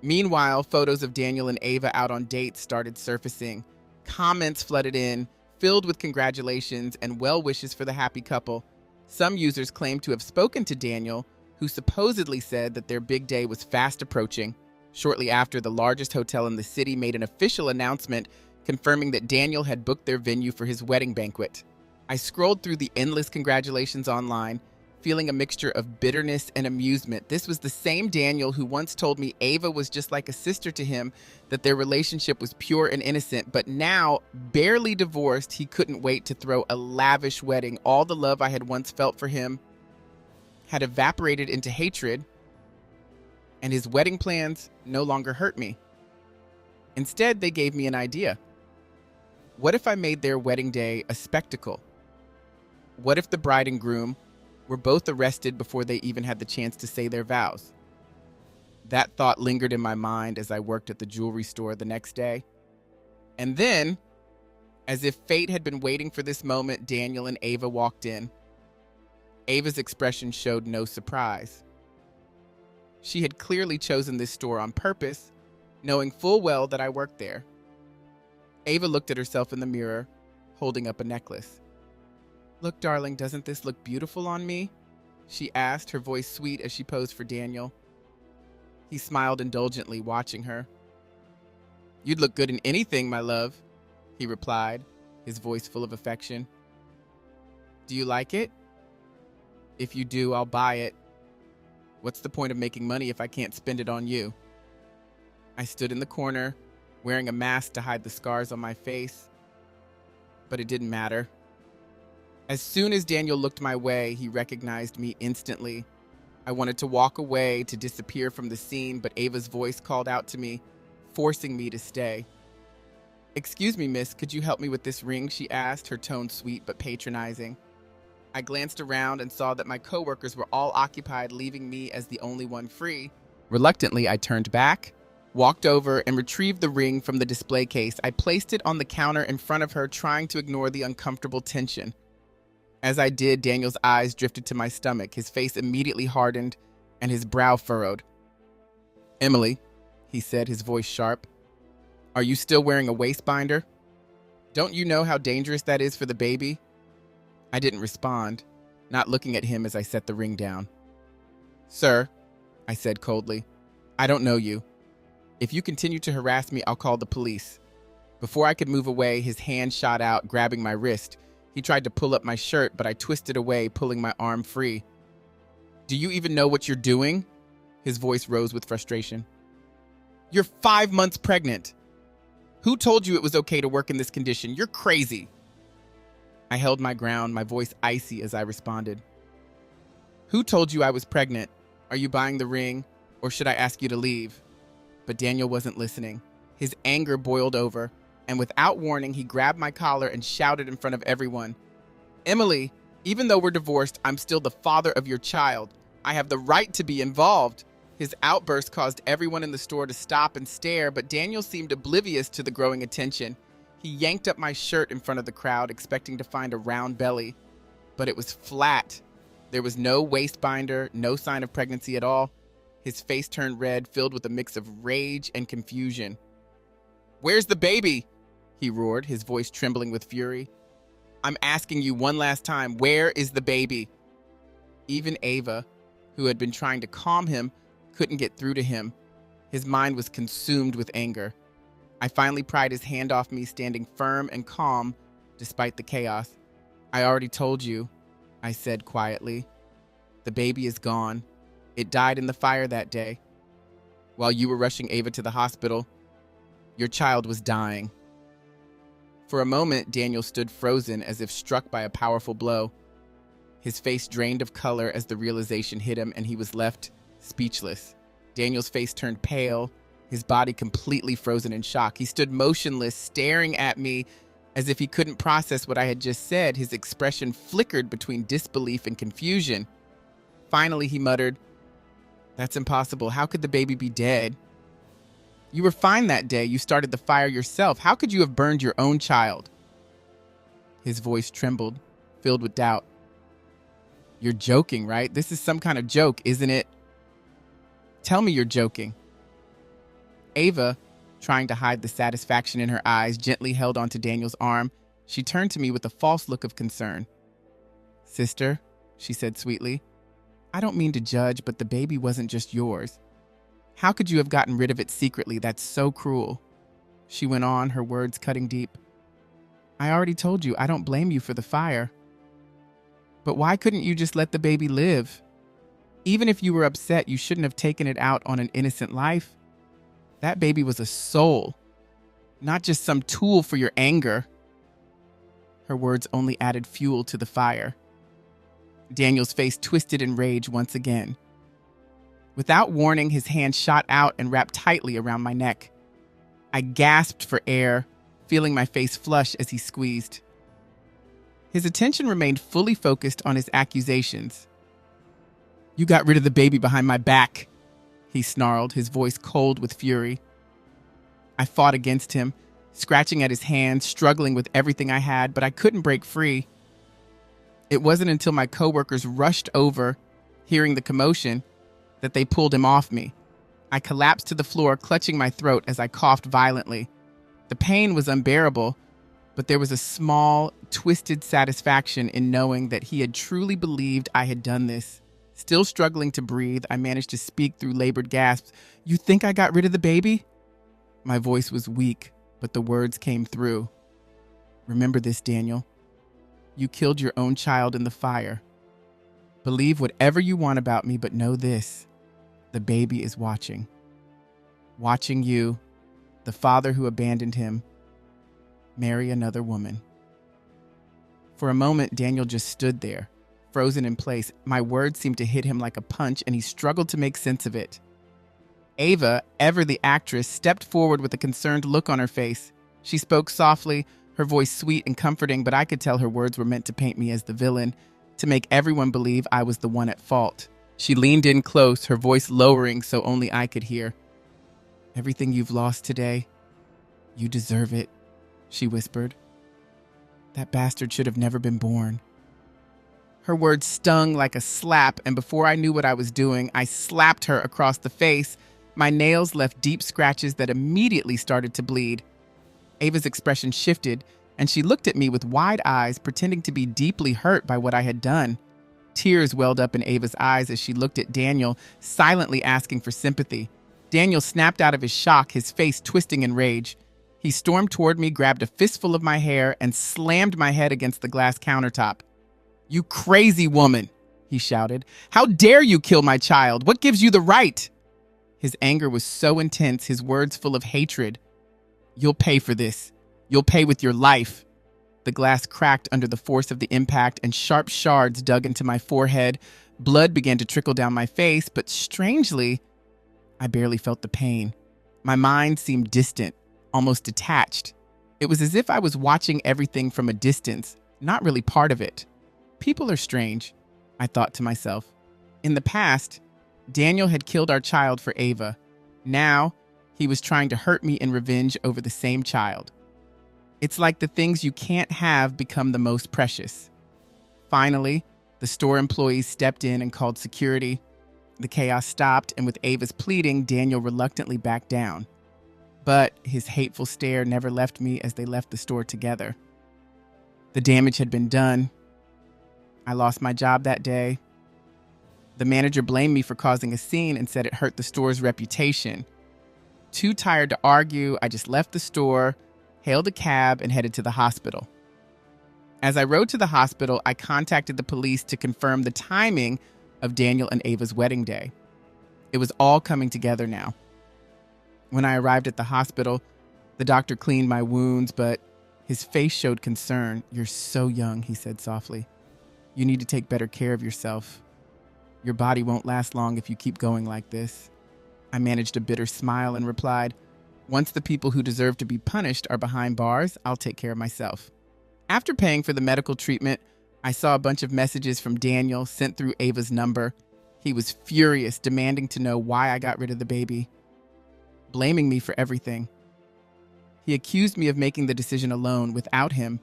Meanwhile, photos of Daniel and Ava out on dates started surfacing. Comments flooded in, filled with congratulations and well wishes for the happy couple. Some users claimed to have spoken to Daniel, who supposedly said that their big day was fast approaching. Shortly after, the largest hotel in the city made an official announcement confirming that Daniel had booked their venue for his wedding banquet. I scrolled through the endless congratulations online, feeling a mixture of bitterness and amusement. This was the same Daniel who once told me Ava was just like a sister to him, that their relationship was pure and innocent, but now, barely divorced, he couldn't wait to throw a lavish wedding. All the love I had once felt for him had evaporated into hatred, and his wedding plans no longer hurt me. Instead, they gave me an idea. What if I made their wedding day a spectacle? What if the bride and groom were both arrested before they even had the chance to say their vows? That thought lingered in my mind as I worked at the jewelry store the next day. And then, as if fate had been waiting for this moment, Daniel and Ava walked in. Ava's expression showed no surprise. She had clearly chosen this store on purpose, knowing full well that I worked there. Ava looked at herself in the mirror, holding up a necklace. "Look, darling, doesn't this look beautiful on me?" she asked, her voice sweet as she posed for Daniel. He smiled indulgently, watching her. "You'd look good in anything, my love," he replied, his voice full of affection. "Do you like it? If you do, I'll buy it. What's the point of making money if I can't spend it on you?" I stood in the corner, wearing a mask to hide the scars on my face, but it didn't matter. As soon as Daniel looked my way, he recognized me instantly. I wanted to walk away, to disappear from the scene, but Ava's voice called out to me, forcing me to stay. "Excuse me, miss, could you help me with this ring?" she asked, her tone sweet but patronizing. I glanced around and saw that my coworkers were all occupied, leaving me as the only one free. Reluctantly, I turned back, walked over, and retrieved the ring from the display case. I placed it on the counter in front of her, trying to ignore the uncomfortable tension. As I did, Daniel's eyes drifted to my stomach. His face immediately hardened, and his brow furrowed. "Emily," he said, his voice sharp, "are you still wearing a waist binder? Don't you know how dangerous that is for the baby?" I didn't respond, not looking at him as I set the ring down. "Sir," I said coldly, "I don't know you. If you continue to harass me, I'll call the police." Before I could move away, his hand shot out, grabbing my wrist. He tried to pull up my shirt, but I twisted away, pulling my arm free. "Do you even know what you're doing?" His voice rose with frustration. "You're 5 months pregnant. Who told you it was okay to work in this condition? You're crazy." I held my ground, my voice icy as I responded. "Who told you I was pregnant? Are you buying the ring, or should I ask you to leave?" But Daniel wasn't listening. His anger boiled over, and without warning, he grabbed my collar and shouted in front of everyone, "Emily, even though we're divorced, I'm still the father of your child. I have the right to be involved." His outburst caused everyone in the store to stop and stare, but Daniel seemed oblivious to the growing attention. He yanked up my shirt in front of the crowd, expecting to find a round belly, but it was flat. There was no waist binder, no sign of pregnancy at all. His face turned red, filled with a mix of rage and confusion. "Where's the baby?" he roared, his voice trembling with fury. "I'm asking you one last time, where is the baby?" Even Ava, who had been trying to calm him, couldn't get through to him. His mind was consumed with anger. I finally pried his hand off me, standing firm and calm despite the chaos. "I already told you," I said quietly. "The baby is gone. It died in the fire that day. While you were rushing Ava to the hospital, your child was dying." For a moment, Daniel stood frozen as if struck by a powerful blow. His face drained of color as the realization hit him, and he was left speechless. Daniel's face turned pale, his body completely frozen in shock. He stood motionless, staring at me as if he couldn't process what I had just said. His expression flickered between disbelief and confusion. Finally, he muttered, "That's impossible. How could the baby be dead? You were fine that day. You started the fire yourself. How could you have burned your own child?" His voice trembled, filled with doubt. "You're joking, right? This is some kind of joke, isn't it? Tell me you're joking." Ava, trying to hide the satisfaction in her eyes, gently held onto Daniel's arm. She turned to me with a false look of concern. "Sister," she said sweetly, "I don't mean to judge, but the baby wasn't just yours. How could you have gotten rid of it secretly? That's so cruel." She went on, her words cutting deep. "I already told you I don't blame you for the fire. But why couldn't you just let the baby live? Even if you were upset, you shouldn't have taken it out on an innocent life. That baby was a soul, not just some tool for your anger." Her words only added fuel to the fire. Daniel's face twisted in rage once again. Without warning, his hand shot out and wrapped tightly around my neck. I gasped for air, feeling my face flush as he squeezed. His attention remained fully focused on his accusations. "You got rid of the baby behind my back," he snarled, his voice cold with fury. I fought against him, scratching at his hands, struggling with everything I had, but I couldn't break free. It wasn't until my coworkers rushed over, hearing the commotion, that they pulled him off me. I collapsed to the floor, clutching my throat as I coughed violently. The pain was unbearable, but there was a small, twisted satisfaction in knowing that he had truly believed I had done this. Still struggling to breathe, I managed to speak through labored gasps. "You think I got rid of the baby?" My voice was weak, but the words came through. "Remember this, Daniel. You killed your own child in the fire. Believe whatever you want about me, but know this. The baby is watching. Watching you, the father who abandoned him, marry another woman." For a moment, Daniel just stood there, frozen in place. My words seemed to hit him like a punch, and he struggled to make sense of it. Ava, ever the actress, stepped forward with a concerned look on her face. She spoke softly, her voice sweet and comforting, but I could tell her words were meant to paint me as the villain, to make everyone believe I was the one at fault. She leaned in close, her voice lowering so only I could hear. "Everything you've lost today, you deserve it," she whispered. "That bastard should have never been born." Her words stung like a slap, and before I knew what I was doing, I slapped her across the face. My nails left deep scratches that immediately started to bleed. Ava's expression shifted, and she looked at me with wide eyes, pretending to be deeply hurt by what I had done. Tears welled up in Ava's eyes as she looked at Daniel, silently asking for sympathy. Daniel snapped out of his shock, his face twisting in rage. He stormed toward me, grabbed a fistful of my hair, and slammed my head against the glass countertop. "You crazy woman," he shouted. "How dare you kill my child? What gives you the right?" His anger was so intense, his words full of hatred. "You'll pay for this. You'll pay with your life." The glass cracked under the force of the impact, and sharp shards dug into my forehead. Blood began to trickle down my face, but strangely, I barely felt the pain. My mind seemed distant, almost detached. It was as if I was watching everything from a distance, not really part of it. People are strange, I thought to myself. In the past, Daniel had killed our child for Ava. Now, he was trying to hurt me in revenge over the same child. It's like the things you can't have become the most precious. Finally, the store employees stepped in and called security. The chaos stopped, and with Ava's pleading, Daniel reluctantly backed down. But his hateful stare never left me as they left the store together. The damage had been done. I lost my job that day. The manager blamed me for causing a scene and said it hurt the store's reputation. Too tired to argue, I just left the store, hailed a cab, and headed to the hospital. As I rode to the hospital, I contacted the police to confirm the timing of Daniel and Ava's wedding day. It was all coming together now. When I arrived at the hospital, the doctor cleaned my wounds, but his face showed concern. "You're so young," he said softly. "You need to take better care of yourself. Your body won't last long if you keep going like this." I managed a bitter smile and replied, "Once the people who deserve to be punished are behind bars, I'll take care of myself." After paying for the medical treatment, I saw a bunch of messages from Daniel sent through Ava's number. He was furious, demanding to know why I got rid of the baby, blaming me for everything. He accused me of making the decision alone without him.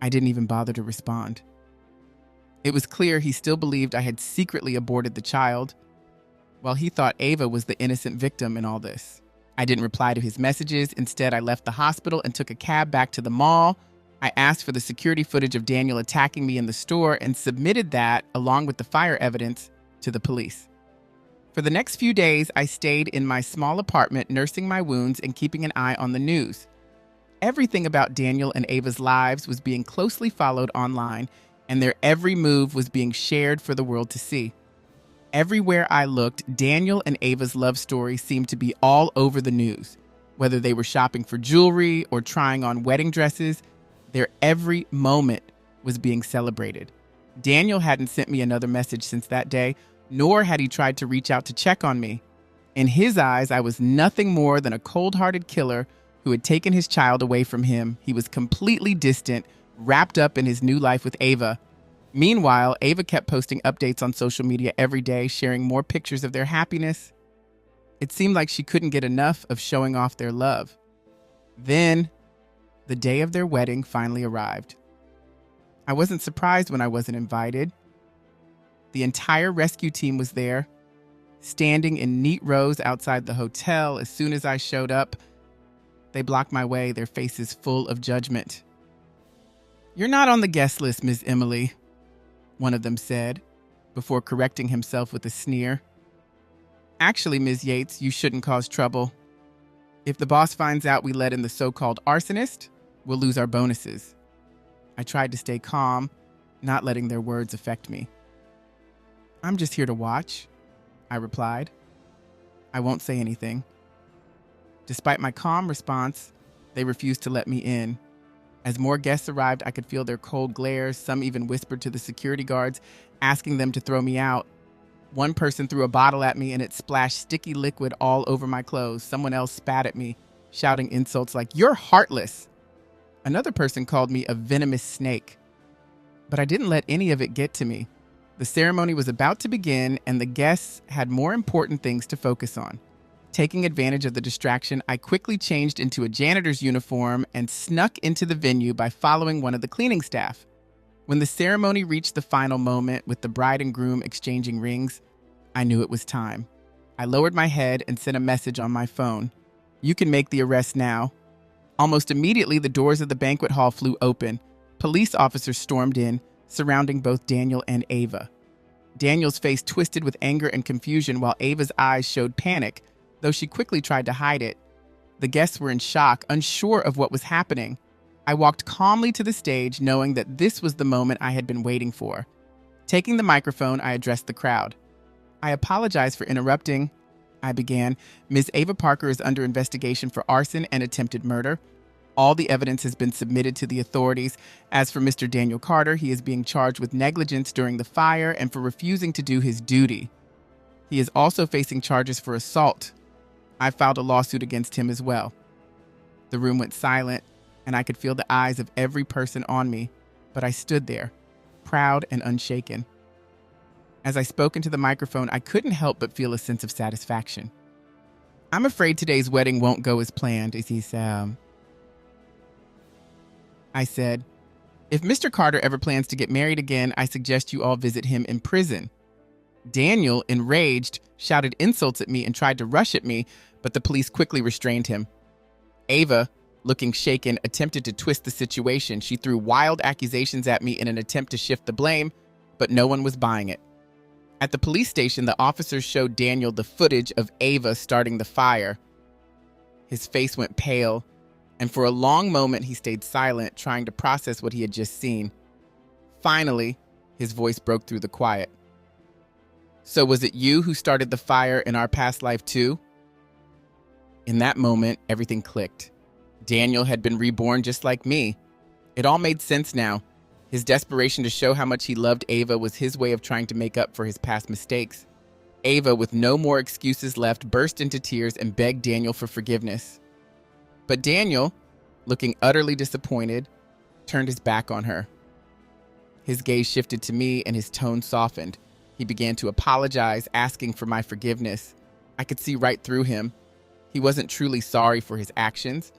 I didn't even bother to respond. It was clear he still believed I had secretly aborted the child, while he thought Ava was the innocent victim in all this. I didn't reply to his messages. Instead, I left the hospital and took a cab back to the mall. I asked for the security footage of Daniel attacking me in the store and submitted that, along with the fire evidence, to the police. For the next few days, I stayed in my small apartment, nursing my wounds and keeping an eye on the news. Everything about Daniel and Ava's lives was being closely followed online, and their every move was being shared for the world to see. Everywhere I looked, Daniel and Ava's love story seemed to be all over the news. Whether they were shopping for jewelry or trying on wedding dresses, their every moment was being celebrated. Daniel hadn't sent me another message since that day, nor had he tried to reach out to check on me. In his eyes, I was nothing more than a cold-hearted killer who had taken his child away from him. He was completely distant, wrapped up in his new life with Ava. Meanwhile, Ava kept posting updates on social media every day, sharing more pictures of their happiness. It seemed like she couldn't get enough of showing off their love. Then, the day of their wedding finally arrived. I wasn't surprised when I wasn't invited. The entire rescue team was there, standing in neat rows outside the hotel. As soon as I showed up, they blocked my way, their faces full of judgment. "You're not on the guest list, Miss Emily," one of them said, before correcting himself with a sneer. "Actually, Ms. Yates, you shouldn't cause trouble. If the boss finds out we let in the so-called arsonist, we'll lose our bonuses." I tried to stay calm, not letting their words affect me. "I'm just here to watch," I replied. "I won't say anything." Despite my calm response, they refused to let me in. As more guests arrived, I could feel their cold glares. Some even whispered to the security guards, asking them to throw me out. One person threw a bottle at me and it splashed sticky liquid all over my clothes. Someone else spat at me, shouting insults like, "You're heartless." Another person called me a venomous snake. But I didn't let any of it get to me. The ceremony was about to begin, and the guests had more important things to focus on. Taking advantage of the distraction, I quickly changed into a janitor's uniform and snuck into the venue by following one of the cleaning staff. When the ceremony reached the final moment, with the bride and groom exchanging rings, I knew it was time. I lowered my head and sent a message on my phone. "You can make the arrest now." Almost immediately, the doors of the banquet hall flew open. Police officers stormed in, surrounding both Daniel and Ava. Daniel's face twisted with anger and confusion, while Ava's eyes showed panic, though she quickly tried to hide it. The guests were in shock, unsure of what was happening. I walked calmly to the stage, knowing that this was the moment I had been waiting for. Taking the microphone, I addressed the crowd. "I apologize for interrupting," I began. "Ms. Ava Parker is under investigation for arson and attempted murder. All the evidence has been submitted to the authorities. As for Mr. Daniel Carter, he is being charged with negligence during the fire and for refusing to do his duty. He is also facing charges for assault. I filed a lawsuit against him as well." The room went silent, and I could feel the eyes of every person on me, but I stood there, proud and unshaken. As I spoke into the microphone, I couldn't help but feel a sense of satisfaction. "I'm afraid today's wedding won't go as planned," I said. "If Mr. Carter ever plans to get married again, I suggest you all visit him in prison." Daniel, enraged, shouted insults at me and tried to rush at me, but the police quickly restrained him. Ava, looking shaken, attempted to twist the situation. She threw wild accusations at me in an attempt to shift the blame, but no one was buying it. At the police station, the officers showed Daniel the footage of Ava starting the fire. His face went pale, and for a long moment he stayed silent, trying to process what he had just seen. Finally, his voice broke through the quiet. "So was it you who started the fire in our past life too?" In that moment, everything clicked. Daniel had been reborn just like me. It all made sense now. His desperation to show how much he loved Ava was his way of trying to make up for his past mistakes. Ava, with no more excuses left, burst into tears and begged Daniel for forgiveness. But Daniel, looking utterly disappointed, turned his back on her. His gaze shifted to me and his tone softened. He began to apologize, asking for my forgiveness. I could see right through him. He wasn't truly sorry for his actions.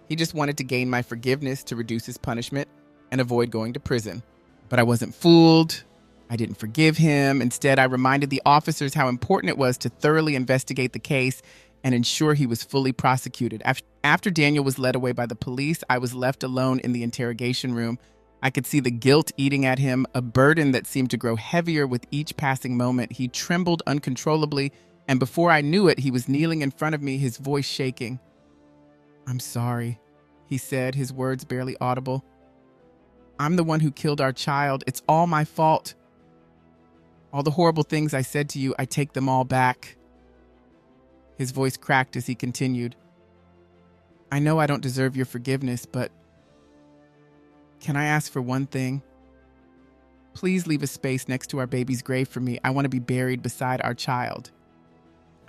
He just wanted to gain my forgiveness to reduce his punishment and avoid going to prison. But I wasn't fooled. I didn't forgive him. Instead, I reminded the officers how important it was to thoroughly investigate the case and ensure he was fully prosecuted. After Daniel was led away by the police, I was left alone in the interrogation room. I could see the guilt eating at him, a burden that seemed to grow heavier with each passing moment. He trembled uncontrollably, and before I knew it, he was kneeling in front of me, his voice shaking. "I'm sorry," he said, his words barely audible. "I'm the one who killed our child. It's all my fault. All the horrible things I said to you, I take them all back." His voice cracked as he continued. "I know I don't deserve your forgiveness, but can I ask for one thing? Please leave a space next to our baby's grave for me. I want to be buried beside our child."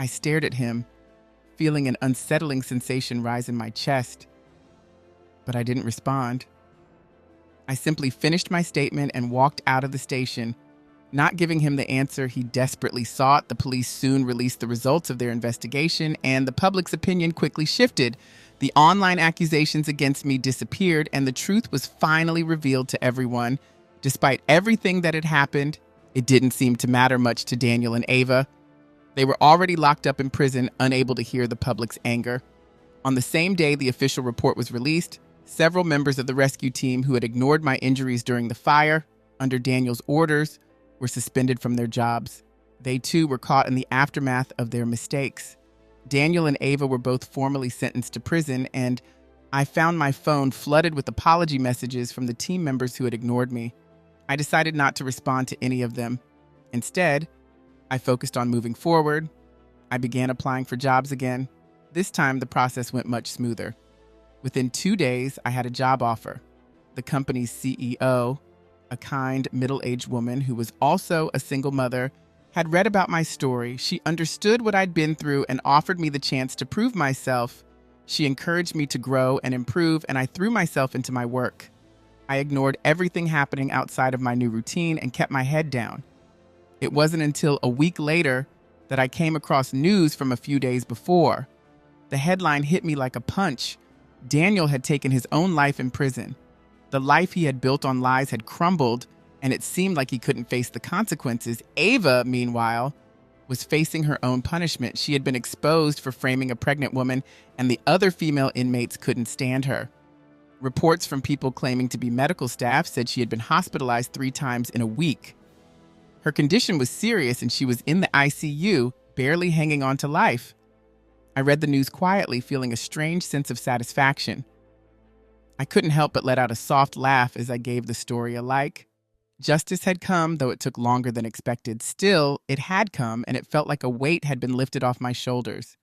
I stared at him, feeling an unsettling sensation rise in my chest, but I didn't respond. I simply finished my statement and walked out of the station, not giving him the answer he desperately sought. The police soon released the results of their investigation, and the public's opinion quickly shifted. The online accusations against me disappeared, and the truth was finally revealed to everyone. Despite everything that had happened, it didn't seem to matter much to Daniel and Ava. They were already locked up in prison, unable to hear the public's anger. On the same day the official report was released, several members of the rescue team who had ignored my injuries during the fire, under Daniel's orders, were suspended from their jobs. They too were caught in the aftermath of their mistakes. Daniel and Ava were both formally sentenced to prison, and I found my phone flooded with apology messages from the team members who had ignored me. I decided not to respond to any of them. Instead, I focused on moving forward. I began applying for jobs again. This time, the process went much smoother. Within 2 days, I had a job offer. The company's CEO, a kind, middle-aged woman who was also a single mother, had read about my story. She understood what I'd been through and offered me the chance to prove myself. She encouraged me to grow and improve, and I threw myself into my work. I ignored everything happening outside of my new routine and kept my head down. It wasn't until a week later that I came across news from a few days before. The headline hit me like a punch. Daniel had taken his own life in prison. The life he had built on lies had crumbled, and it seemed like he couldn't face the consequences. Ava, meanwhile, was facing her own punishment. She had been exposed for framing a pregnant woman, and the other female inmates couldn't stand her. Reports from people claiming to be medical staff said she had been hospitalized 3 times in a week. Her condition was serious, and she was in the ICU, barely hanging on to life. I read the news quietly, feeling a strange sense of satisfaction. I couldn't help but let out a soft laugh as I gave the story a like. Justice had come, though it took longer than expected. Still, it had come, and it felt like a weight had been lifted off my shoulders.